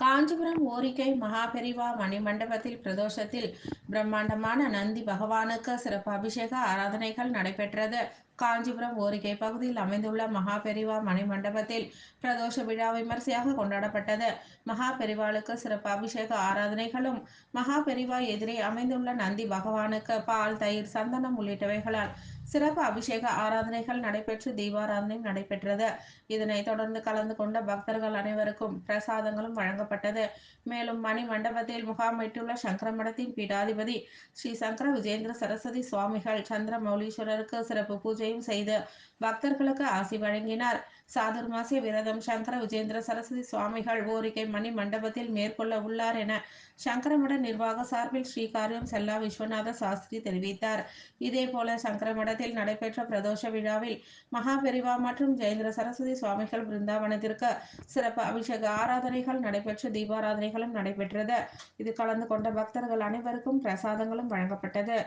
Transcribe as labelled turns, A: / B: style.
A: காஞ்சிபுரம் ஓரிக்கை மகாபெரிவா மணிமண்டபத்தில் பிரதோஷத்தில் பிரம்மாண்டமான நந்தி பகவானுக்கு சிறப்பு அபிஷேக ஆராதனைகள் நடைபெற்றது. காஞ்சிபுரம் ஓரிக்கை பகுதியில் அமைந்துள்ள மகாபெரிவா மணிமண்டபத்தில் பிரதோஷ விழா விமர்சையாக கொண்டாடப்பட்டது. மகாபெரிவாளுக்கு சிறப்பு அபிஷேக ஆராதனைகளும், மகாபெரிவா எதிரே அமைந்துள்ள நந்தி பகவானுக்கு பால், தயிர், சந்தனம் உள்ளிட்டவைகளால் சிறப்பு அபிஷேக ஆராதனைகள் நடைபெற்று தீபாராதனையும் நடைபெற்றது. இதனைத் தொடர்ந்து கலந்து கொண்ட பக்தர்கள் அனைவருக்கும் பிரசாதங்களும் வழங்கப்பட்டது. மேலும் மணி மண்டபத்தில் முகாமிட்டுள்ள சங்கரமடத்தின் பீடாதிபதி ஸ்ரீ சங்கர விஜேந்திர சரஸ்வதி சுவாமிகள் சந்திரமௌலீஸ்வரருக்கு சிறப்பு பூஜையும் செய்து பக்தர்களுக்கு ஆசி வழங்கினார். சாதுர்மாசிய விரதம் சங்கர விஜேந்திர சரஸ்வதி சுவாமிகள் ஓரிக்கை மணி மண்டபத்தில் மேற்கொள்ள உள்ளார் என சங்கரமட நிர்வாக சார்பில் ஸ்ரீகாரியம் செல்லா விஸ்வநாத சாஸ்திரி தெரிவித்தார். இதேபோல சங்கரமடத்தில் நடைபெற்ற பிரதோஷ விழாவில் மகாபெரிவா மற்றும் ஜெயேந்திர சரஸ்வதி சுவாமிகள் பிருந்தாவனத்திற்கு சிறப்பு அபிஷேக ஆராதனைகள் நடைபெற்று தீபாராதனைகளும் நடைபெற்றது. இது கலந்து கொண்ட பக்தர்கள் அனைவருக்கும் பிரசாதங்களும் வழங்கப்பட்டது.